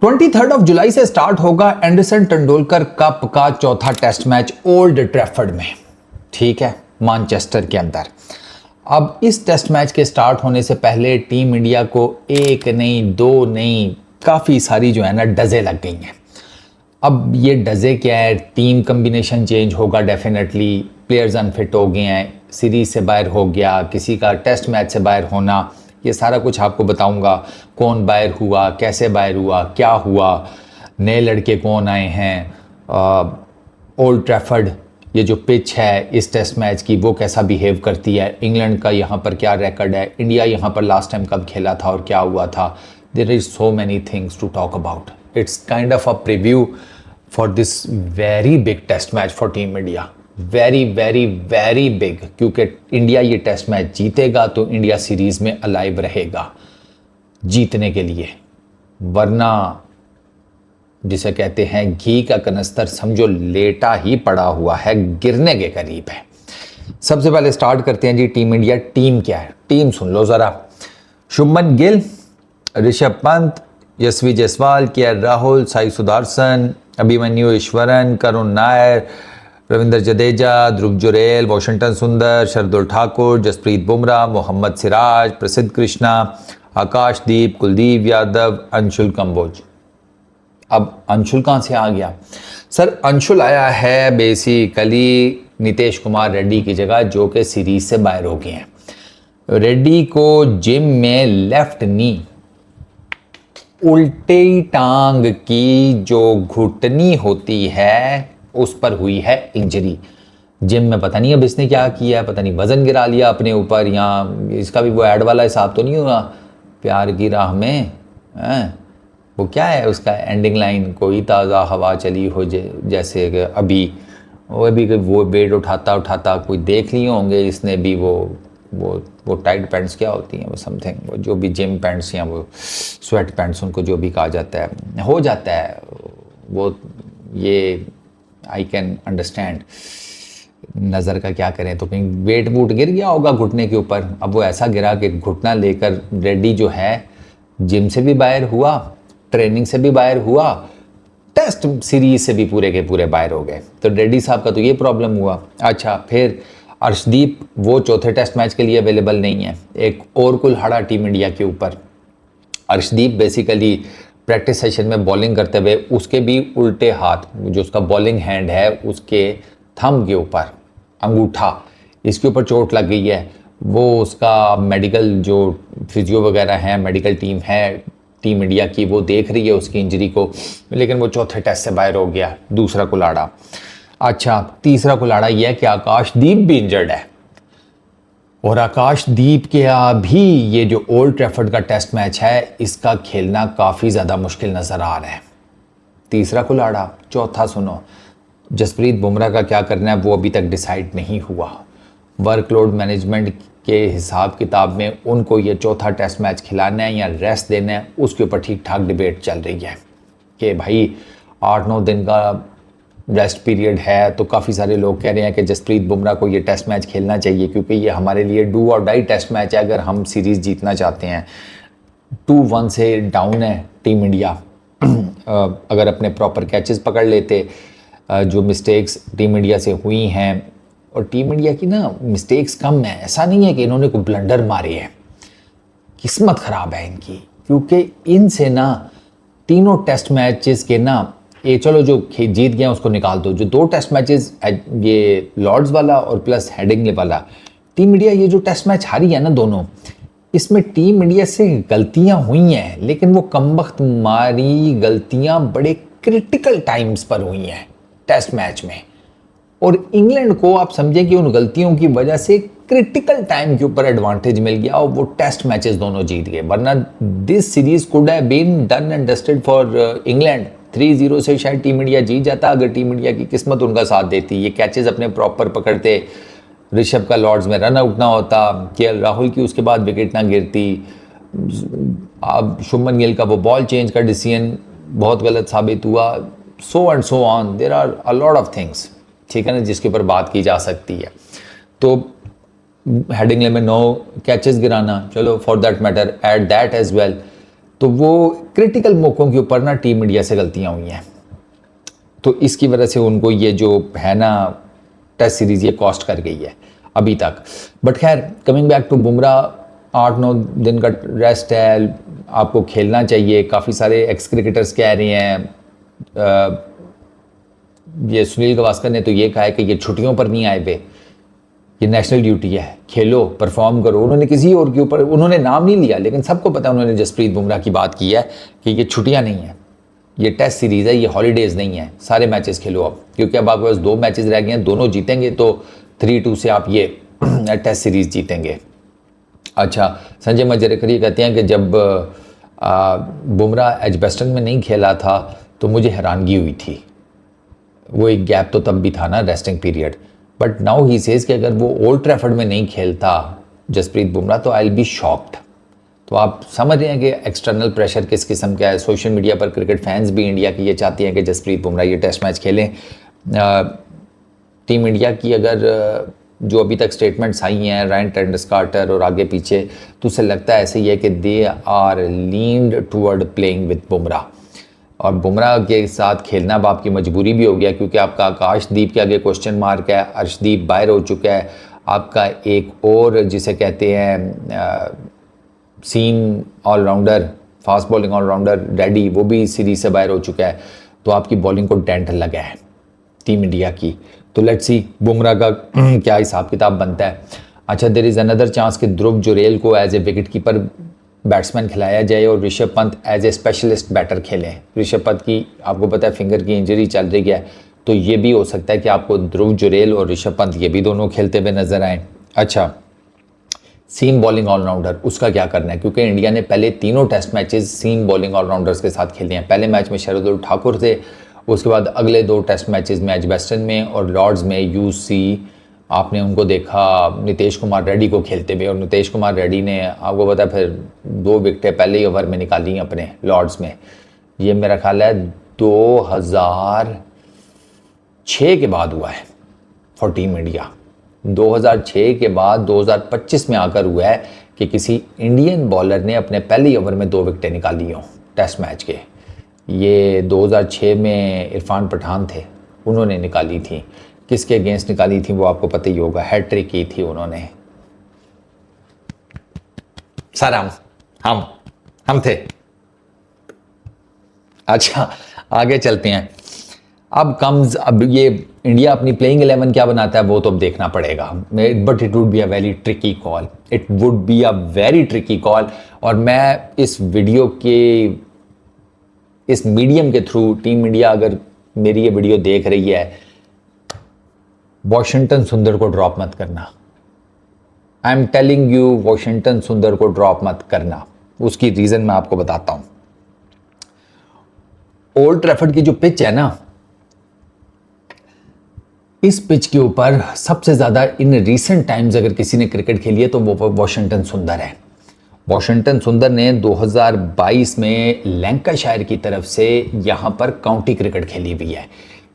23 जुलाई से स्टार्ट होगा Anderson Tendulkar cup का चौथा टेस्ट मैच ओल्ड ट्रैफर्ड में। ठीक है, मैनचेस्टर के अंदर। अब इस टेस्ट मैच के स्टार्ट होने से पहले टीम इंडिया को एक नहीं दो नहीं काफ़ी सारी जो है ना डज़े लग गई हैं। अब ये डज़े क्या है, टीम कम्बिनेशन चेंज होगा डेफिनेटली, प्लेयर्स अनफिट हो गए हैं, सीरीज़ से बाहर हो गया, किसी का टेस्ट मैच से बाहर होना, ये सारा कुछ आपको बताऊंगा। कौन बाहर हुआ, कैसे बाहर हुआ, क्या हुआ, नए लड़के कौन आए हैं, ओल्ड ट्रैफर्ड ये जो पिच है इस टेस्ट मैच की वो कैसा बिहेव करती है, इंग्लैंड का यहाँ पर क्या रिकॉर्ड है, इंडिया यहाँ पर लास्ट टाइम कब खेला था और क्या हुआ था। There is so many things to talk about. It's kind of a preview for this very big test match for team India. Very very very big, क्योंकि इंडिया ये टेस्ट मैच जीतेगा तो इंडिया सीरीज में alive रहेगा जीतने के लिए, वरना जिसे कहते हैं घी का कनस्तर समझो लेटा ही पड़ा हुआ है, गिरने के करीब है। सबसे पहले स्टार्ट करते हैं जी टीम इंडिया। टीम क्या है, टीम सुन लो जरा। शुभमन गिल, ऋषभ पंत, यशस्वी जायसवाल, के राहुल, साई सुदर्शन, अभिमन्यु ईश्वरन, करुण नायर, रविंद्र जडेजा, ध्रुव जुरैल, वॉशिंगटन सुंदर, शार्दुल ठाकुर, जसप्रीत बुमराह, मोहम्मद सिराज, प्रसिद्ध कृष्णा, आकाशदीप, कुलदीप यादव, अंशुल कंबोज। अब अंशुल कहाँ से आ गया सर? अंशुल आया है बेसिकली नीतीश कुमार रेड्डी की जगह, जो कि सीरीज से बाहर हो गए हैं। रेड्डी को जिम में लेफ्ट नी, उल्टी टांग की जो घुटनी होती है उस पर हुई है इंजरी। जिम में पता नहीं अब इसने क्या किया, पता नहीं वजन गिरा लिया अपने ऊपर, या इसका भी वो ऐड वाला हिसाब तो नहीं हुआ प्यार की राह में वो क्या है उसका एंडिंग लाइन, कोई ताज़ा हवा चली हो जैसे अभी वो बेड उठाता उठाता कोई देख लिए होंगे इसने भी, वो टाइट पैंट्स क्या होती हैं, वो समथिंग, वो जो भी जिम पैंट्स या वो स्वेट पैंट्स उनको जो भी कहा जाता है हो जाता है वो। ये आई कैन अंडरस्टैंड, नज़र का क्या करें, तो कहीं वेट वूट गिर गया होगा घुटने के ऊपर। अब वो ऐसा गिरा कि घुटना लेकर रेड्डी जो है जिम से भी बाहर हुआ, ट्रेनिंग से भी बाहर हुआ, टेस्ट सीरीज से भी पूरे के पूरे बाहर हो गए। तो रेड्डी साहब का तो ये प्रॉब्लम हुआ। अच्छा, फिर अर्शदीप वो चौथे टेस्ट मैच के लिए अवेलेबल नहीं है। एक और कुल्हाड़ा टीम इंडिया के ऊपर। अर्शदीप बेसिकली प्रैक्टिस सेशन में बॉलिंग करते हुए उसके भी उल्टे हाथ, जो उसका बॉलिंग हैंड है उसके थंब के ऊपर, अंगूठा, इसके ऊपर चोट लग गई है। वो उसका मेडिकल जो फिजियो वगैरह है, मेडिकल टीम है टीम इंडिया की, वो देख रही है उसकी इंजरी को, लेकिन वो चौथे टेस्ट से बाहर हो गया, दूसरा कुल्हाड़ा। अच्छा, तीसरा कुल्हाड़ा यह है कि आकाशदीप भी इंजर्ड है, और आकाशदीप के भी ये जो ओल्ड ट्रैफर्ड का टेस्ट मैच है इसका खेलना काफ़ी ज़्यादा मुश्किल नज़र आ रहा है। तीसरा कुल्हाड़ा। चौथा सुनो, जसप्रीत बुमराह का क्या करना है वो अभी तक डिसाइड नहीं हुआ। वर्कलोड मैनेजमेंट के हिसाब किताब में उनको ये चौथा टेस्ट मैच खिलाना है या रेस्ट देना है, उसके ऊपर ठीक ठाक डिबेट चल रही है कि भाई 8-9 दिन का रेस्ट पीरियड है, तो काफ़ी सारे लोग कह रहे हैं कि जसप्रीत बुमराह को ये टेस्ट मैच खेलना चाहिए, क्योंकि ये हमारे लिए डू और डाई टेस्ट मैच है अगर हम सीरीज़ जीतना चाहते हैं। 2-1 से डाउन है टीम इंडिया। अगर अपने प्रॉपर कैचेस पकड़ लेते, जो मिस्टेक्स टीम इंडिया से हुई हैं, और टीम इंडिया की ना मिस्टेक्स कम है, ऐसा नहीं है कि इन्होंने कोई ब्लंडर मारे हैं, किस्मत ख़राब है इनकी, क्योंकि इनसे ना तीनों टेस्ट मैचेस के ना ये चलो जो जीत गया उसको निकाल दो, जो 2 टेस्ट मैचेस ये लॉर्ड्स वाला और प्लस हेडिंग्ले वाला, टीम इंडिया ये जो टेस्ट मैच हारी है ना दोनों, इसमें टीम इंडिया से गलतियां हुई हैं, लेकिन वो कमबख्त मारी गलतियां बड़े क्रिटिकल टाइम्स पर हुई हैं टेस्ट मैच में, और इंग्लैंड को आप समझें कि उन गलतियों की वजह से क्रिटिकल टाइम के ऊपर एडवांटेज मिल गया और वो टेस्ट मैचेस दोनों जीत गए। वरना this series could have been done and dusted for England. 3-0 से शायद टीम इंडिया जीत जाता अगर टीम इंडिया की किस्मत उनका साथ देती, ये कैचेस अपने प्रॉपर पकड़ते, ऋषभ का लॉर्ड्स में रन आउट ना होता, के राहुल की उसके बाद विकेट ना गिरती, अब शुभमन गिल का वो बॉल चेंज का डिसीजन बहुत गलत साबित हुआ, so and so on, there are a lot of things, ठीक है ना, जिसके ऊपर बात की जा सकती है। तो हेडिंग्ले में 9 कैचेस गिराना, चलो for that matter at that as well, तो वो क्रिटिकल मौक़ों के ऊपर ना टीम इंडिया से गलतियाँ हुई हैं, तो इसकी वजह से उनको ये जो है ना टेस्ट सीरीज़ ये कॉस्ट कर गई है अभी तक। बट खैर, कमिंग बैक टू बुमराह, 8-9 दिन का रेस्ट है, आपको खेलना चाहिए। काफ़ी सारे एक्स क्रिकेटर्स कह रहे हैं, ये सुनील गावस्कर ने तो ये कहा है कि ये छुट्टियों पर नहीं आए हुए, ये नेशनल ड्यूटी है, खेलो, परफॉर्म करो। उन्होंने किसी और के ऊपर उन्होंने नाम नहीं लिया, लेकिन सबको पता है उन्होंने जसप्रीत बुमराह की बात की है कि ये छुट्टियां नहीं है, ये टेस्ट सीरीज़ है, ये हॉलीडेज़ नहीं है, सारे मैचेस खेलो अब, क्योंकि अब आपके पास 2 मैचेस रह गए हैं, दोनों जीतेंगे तो 3-2 से आप ये टेस्ट सीरीज़ जीतेंगे। अच्छा, संजय मंजरेकर ये कहते हैं कि जब बुमराह एजबेस्टन में नहीं खेला था तो मुझे हैरानगी हुई थी, वो एक गैप तो तब भी था ना, resting period, but now he says कि अगर वो ओल्ड ट्रैफर्ड में नहीं खेलता जसप्रीत बुमराह तो आई विल बी शॉक्ड। तो आप समझ रहे हैं कि एक्सटर्नल प्रेशर किस किस्म का है। सोशल मीडिया पर क्रिकेट फैंस भी इंडिया की ये चाहते हैं कि जसप्रीत बुमराह ये टेस्ट मैच खेलें। टीम इंडिया की अगर जो अभी तक स्टेटमेंट्स आई हैं रायन टेंडुलकर और आगे पीछे, तो उसे लगता है ऐसे ही है कि they are leaned toward playing with Bumrah, और बुमराह के साथ खेलना अब आपकी मजबूरी भी हो गया, क्योंकि आपका आकाशदीप के आगे क्वेश्चन मार्क है, अर्शदीप बाहर हो चुका है, आपका एक और जिसे कहते हैं seam allrounder, fast bowling allrounder ready, वो भी सीरीज से बाहर हो चुका है, तो आपकी बॉलिंग को डेंट लगा है टीम इंडिया की। तो लेट्स सी बुमराह का क्या हिसाब किताब बनता है। अच्छा, देयर इज़ अनदर चांस कि ध्रुव जुरेल को as a wicket keeper batsman खिलाया जाए और Rishabh Pant as a specialist batter खेलें। ऋषभ पंत की आपको पता है फिंगर की इंजरी चल रही है, तो ये भी हो सकता है कि आपको ध्रुव जुरेल और ऋषभ पंत ये भी दोनों खेलते हुए नजर आए। अच्छा, सीम बॉलिंग ऑलराउंडर, उसका क्या करना है, क्योंकि इंडिया ने पहले तीनों test matches seam bowling allrounders के साथ खेले हैं। पहले मैच में शार्दुल ठाकुर थे, उसके बाद अगले 2 टेस्ट मैचेस में एजबेस्टन में और लॉर्ड्स में यूसी आपने उनको देखा नीतीश कुमार रेड्डी को खेलते हुए, और नीतीश कुमार रेड्डी ने आपको पता है फिर 2 विकेटें पहले ही ओवर में निकाली अपने लॉर्ड्स में। ये मेरा ख्याल है 2006 के बाद हुआ है फॉर टीम इंडिया। 2006 के बाद 2025 में आकर हुआ है कि किसी इंडियन बॉलर ने अपने पहले ओवर में 2 विकेटें निकाली हों टेस्ट मैच के। ये 2006 में इरफान पठान थे, उन्होंने निकाली थी। किसके अगेंस्ट निकाली थी वो आपको पता ही होगा, हैट्रिक की थी उन्होंने। सर हम थे। अच्छा, आगे चलते हैं। अब ये इंडिया अपनी प्लेइंग 11 क्या बनाता है वो तो अब देखना पड़ेगा, but it would be a very tricky call, it would be a very tricky call. और मैं इस वीडियो के इस मीडियम के थ्रू टीम इंडिया अगर मेरी ये वीडियो देख रही है, वॉशिंगटन सुंदर को ड्रॉप मत करना। I am telling you, Washington सुंदर को ड्रॉप मत करना। उसकी रीजन मैं आपको बताता हूं। ओल्ड ट्रैफर्ड की जो पिच है ना, इस पिच के ऊपर सबसे ज्यादा इन रीसेंट टाइम्स अगर किसी ने क्रिकेट खेली है तो वो वॉशिंगटन सुंदर है। वॉशिंगटन सुंदर ने 2022 में लैंकाशायर की तरफ से यहां पर काउंटी क्रिकेट खेली हुई है।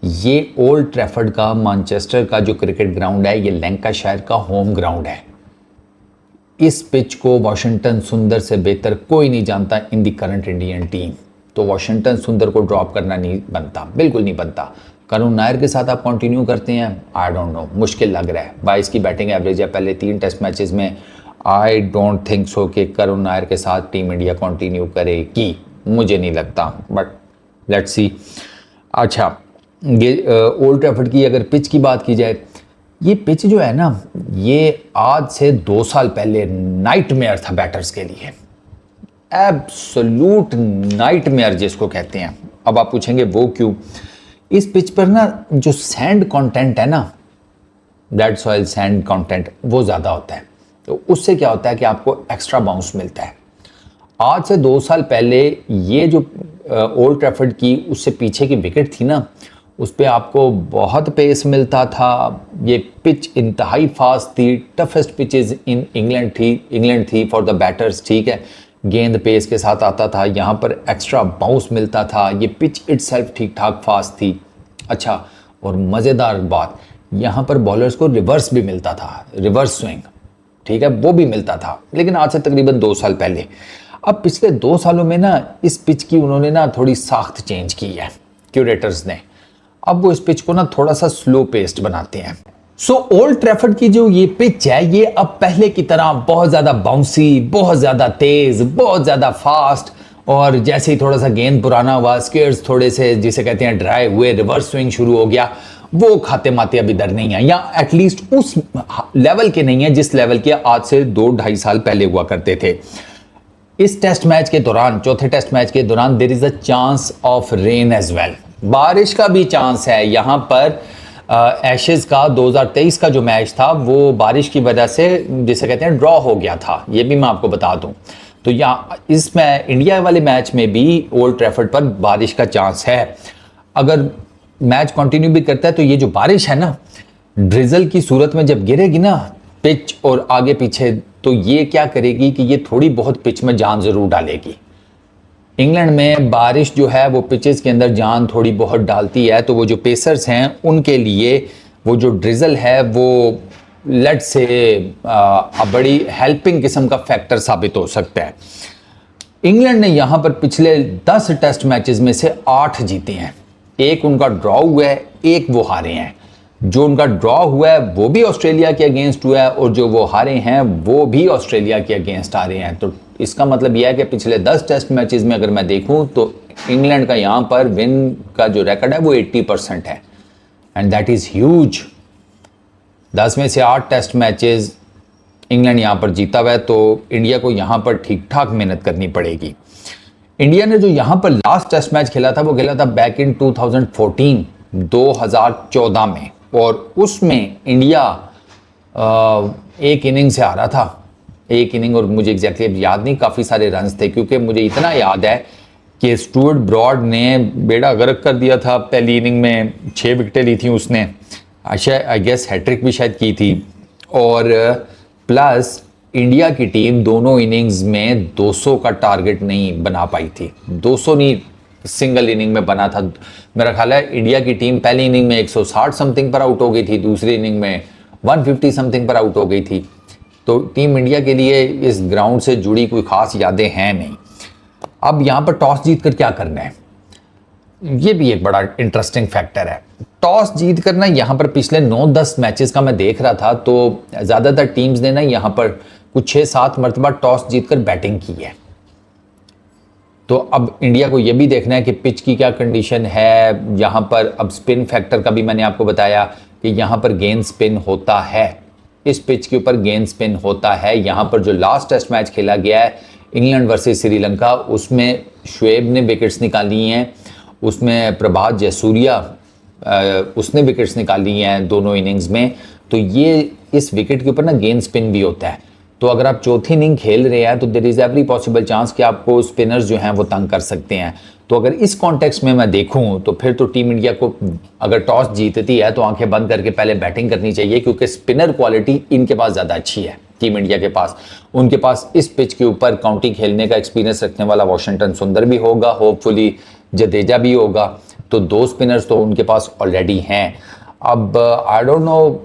ये ओल्ड ट्रैफर्ड का मैनचेस्टर का जो क्रिकेट ग्राउंड है, ये लैंकाशायर का होम ग्राउंड है। इस पिच को वॉशिंगटन सुंदर से बेहतर कोई नहीं जानता इन दी करंट इंडियन टीम। तो वॉशिंगटन सुंदर को ड्रॉप करना नहीं बनता, बिल्कुल नहीं बनता। करुण नायर के साथ आप कंटिन्यू करते हैं, आई डोंट नो, मुश्किल लग रहा है। 22 की बैटिंग एवरेज है पहले 3 टेस्ट मैचेस में। आई डोंट थिंक सो कि करुण नायर के साथ टीम इंडिया कंटिन्यू करेगी, मुझे नहीं लगता, बट लेट्स सी। अच्छा, ये ओल्ड ट्रैफर्ड की अगर पिच की बात की जाए, ये पिच जो है ना, ये आज से 2 साल पहले नाइटमेयर था बैटर्स के लिए, एब्सोल्यूट नाइटमेयर जिसको कहते हैं। अब आप पूछेंगे वो क्यों? इस पिच पर ना जो सैंड कंटेंट है ना, डेड सॉइल सैंड कंटेंट वो ज़्यादा होता है, तो उससे क्या होता है कि आपको एक्स्ट्रा बाउंस मिलता है। आज से 2 साल पहले ये जो ओल्ड ट्रैफर्ड की उससे पीछे की विकेट थी ना, उस पर आपको बहुत पेस मिलता था। ये पिच इंतहाई फास्ट थी, टफेस्ट पिचेस इन इंग्लैंड थी फॉर द बैटर्स, ठीक है। गेंद पेस के साथ आता था, यहाँ पर एक्स्ट्रा बाउंस मिलता था। ये पिच इटसेल्फ ठीक ठाक फास्ट थी। अच्छा, और मज़ेदार बात, यहाँ पर बॉलर्स को रिवर्स भी मिलता था, रिवर्स स्विंग, ठीक है, वो भी मिलता था, लेकिन आज से तकरीबन 2 साल पहले। अब पिछले 2 सालों में ना इस पिच की उन्होंने ना थोड़ी साख्त चेंज की है क्यूरेटर्स ने। अब वो इस पिच को ना थोड़ा सा स्लो पेस्ड बनाते हैं। सो ओल्ड ट्रैफर्ड की जो ये पिच है ये अब पहले की तरह बहुत ज्यादा बाउंसी, बहुत ज्यादा तेज, बहुत ज्यादा फास्ट, और जैसे ही थोड़ा सा गेंद पुराना हुआ, स्केयर्स थोड़े से जिसे कहते हैं ड्राई हुए, रिवर्स स्विंग शुरू हो गया, वो खाते माते अभी इधर नहीं है, या एटलीस्ट उस लेवल के नहीं है जिस लेवल के आज से 2-2.5 साल पहले हुआ करते थे। इस टेस्ट मैच के दौरान, चौथे टेस्ट मैच के दौरान, there is a chance of rain as well, बारिश का भी चांस है। यहाँ पर एशेज का 2023 का जो मैच था वो बारिश की वजह से जिसे कहते हैं ड्रॉ हो गया था, ये भी मैं आपको बता दूं। तो यहाँ इसमें इंडिया वाले मैच में भी ओल्ड ट्रैफर्ड पर बारिश का चांस है। अगर मैच कंटिन्यू भी करता है तो ये जो बारिश है ना, ड्रिजल की सूरत में जब गिरेगी ना पिच और आगे पीछे, तो ये क्या करेगी कि ये थोड़ी बहुत पिच में जान जरूर डालेगी। इंग्लैंड में बारिश जो है वो पिचेस के अंदर जान थोड़ी बहुत डालती है, तो वो जो पेसर्स हैं उनके लिए वो जो ड्रिजल है वो लेट से बड़ी हेल्पिंग किस्म का फैक्टर साबित हो सकता है। इंग्लैंड ने यहाँ पर पिछले 10 टेस्ट मैचेस में से 8 जीते हैं, एक उनका ड्रॉ हुआ है, एक वो हारे हैं। जो उनका ड्रॉ हुआ है वो भी ऑस्ट्रेलिया के अगेंस्ट हुआ है, और जो वो हारे हैं वो भी ऑस्ट्रेलिया के अगेंस्ट हारे हैं। तो इसका मतलब यह है कि पिछले 10 टेस्ट मैचेस में अगर मैं देखूं तो इंग्लैंड का यहाँ पर विन का जो रिकॉर्ड है वो 80% है, एंड दैट इज़ ह्यूज। 10 में से 8 टेस्ट मैचेस इंग्लैंड यहाँ पर जीता हुआ है, तो इंडिया को यहाँ पर ठीक ठाक मेहनत करनी पड़ेगी। इंडिया ने जो यहाँ पर लास्ट टेस्ट मैच खेला था वो खेला था बैक इन 2014 में, और उसमें इंडिया एक इनिंग से हारा था, एक इनिंग, और मुझे एग्जैक्टली याद नहीं, काफ़ी सारे रन्स थे, क्योंकि मुझे इतना याद है कि स्टुअर्ट ब्रॉड ने बेड़ा गर्क कर दिया था। पहली इनिंग में 6 विकेटें ली थी उसने, आई गेस हैट्रिक भी शायद की थी, और प्लस इंडिया की टीम दोनों इनिंग्स में 200 का टारगेट नहीं बना पाई थी। 200 नहीं, सिंगल इनिंग में बना था। मेरा ख्याल है इंडिया की टीम पहली इनिंग में 160 समथिंग पर आउट हो गई थी, दूसरी इनिंग में 150 समथिंग पर आउट हो गई थी। तो टीम इंडिया के लिए इस ग्राउंड से जुड़ी कोई खास यादें हैं नहीं। अब यहाँ पर टॉस जीत कर क्या करना है, ये भी एक बड़ा इंटरेस्टिंग फैक्टर है। टॉस जीत कर ना यहाँ पर पिछले 9-10 मैचेस का मैं देख रहा था, तो ज़्यादातर टीम्स ने ना यहाँ पर कुछ 6-7 मरतबा टॉस जीत कर बैटिंग की है। तो अब इंडिया को ये भी देखना है कि पिच की क्या कंडीशन है। यहाँ पर अब स्पिन फैक्टर का भी मैंने आपको बताया कि यहाँ पर गेंद स्पिन होता है, इस पिच के ऊपर गेंद स्पिन होता है। यहाँ पर जो लास्ट टेस्ट मैच खेला गया है इंग्लैंड वर्सेस श्रीलंका, उसमें शुएब ने विकेट्स निकाली हैं, उसमें प्रभात जयसूर्या उसने विकेट्स निकाली हैं दोनों इनिंग्स में। तो ये इस विकेट के ऊपर ना गेंद स्पिन भी होता है। तो अगर आप चौथी इनिंग खेल रहे हैं तो there is every possible chance कि आपको स्पिनर्स जो हैं वो तंग कर सकते हैं। तो अगर इस कॉन्टेक्स्ट में मैं देखूं तो फिर तो टीम इंडिया को अगर टॉस जीतती है तो आंखें बंद करके पहले बैटिंग करनी चाहिए, क्योंकि स्पिनर क्वालिटी इनके पास ज़्यादा अच्छी है टीम इंडिया के पास। उनके पास इस पिच के ऊपर काउंटी खेलने का एक्सपीरियंस रखने वाला वाशिंगटन सुंदर भी होगा, होपफुली जडेजा भी होगा, तो 2 स्पिनर्स तो उनके पास ऑलरेडी हैं। अब आई डोंट नो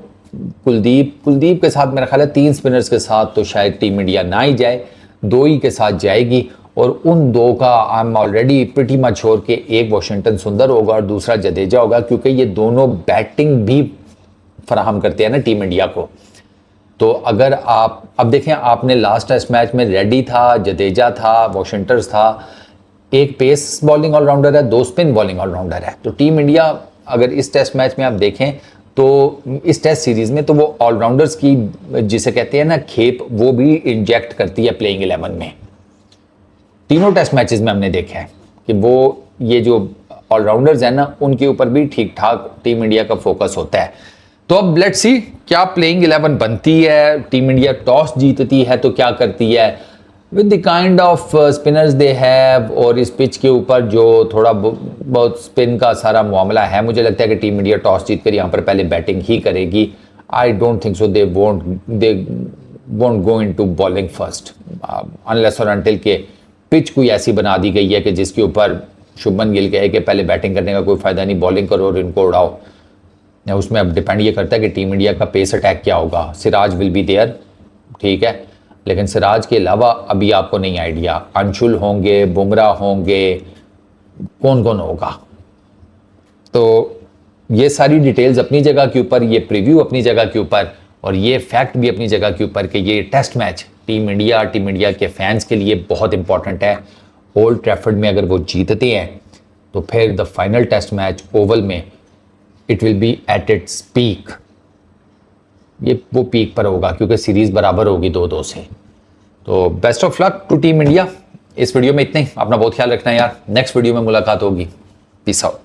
कुलदीप के साथ मेरा ख्याल है 3 स्पिनर्स के साथ तो शायद टीम इंडिया ना ही जाए, 2 ही के साथ जाएगी, और उन 2 का I am already pretty much sure कि एक वाशिंगटन सुंदर होगा और दूसरा जडेजा होगा, क्योंकि ये दोनों बैटिंग भी फराहम करते हैं ना टीम इंडिया को। तो अगर आप अब देखें, आपने लास्ट टेस्ट मैच में रेड्डी था, जडेजा था, वाशिंगटन था, एक पेस बॉलिंग ऑलराउंडर है, 2 स्पिन बॉलिंग ऑलराउंडर है। तो टीम इंडिया अगर इस टेस्ट मैच में आप देखें तो इस टेस्ट सीरीज में तो वो ऑलराउंडर्स की जिसे कहते हैं ना खेप, वो भी इंजेक्ट करती है प्लेइंग 11 में। तीनों टेस्ट मैचेस में हमने देखा है कि वो ये जो ऑलराउंडर्स हैं ना उनके ऊपर भी ठीक ठाक टीम इंडिया का फोकस होता है। तो अब लेट्स सी क्या प्लेइंग 11 बनती है। टीम इंडिया टॉस जीतती है तो क्या करती है with the kind off spinners they have, और इस पिच के ऊपर जो थोड़ा बहुत स्पिन का सारा मामला है, मुझे लगता है कि टीम इंडिया टॉस जीतकर यहाँ पर पहले बैटिंग ही करेगी। I don't think so they won't go into bowling first unless और अनटिल के पिच कोई ऐसी बना दी गई है कि जिसके ऊपर शुभमन गिल कहे कि पहले बैटिंग करने का कोई फ़ायदा नहीं, बॉलिंग करो और इनको उड़ाओ। उसमें अब डिपेंड ये करता है कि टीम इंडिया का पेस अटैक क्या होगा। सिराज विल बी देयर, ठीक है, लेकिन सिराज के अलावा अभी आपको नहीं आइडिया। अंशुल होंगे, बुमराह होंगे, कौन कौन होगा। तो ये सारी डिटेल्स अपनी जगह के ऊपर, ये प्रीव्यू अपनी जगह के ऊपर, और ये फैक्ट भी अपनी जगह के ऊपर कि ये टेस्ट मैच टीम इंडिया के फैंस के लिए बहुत इंपॉर्टेंट है। ओल्ड ट्रैफर्ड में अगर वो जीतते हैं तो फिर the final test match Oval में it will be at its peak. ये वो पीक पर होगा क्योंकि सीरीज़ बराबर होगी 2-2 से। तो best of luck to team India. इस वीडियो में इतने ही। अपना बहुत ख्याल रखना यार। नेक्स्ट वीडियो में मुलाकात होगी। Peace out.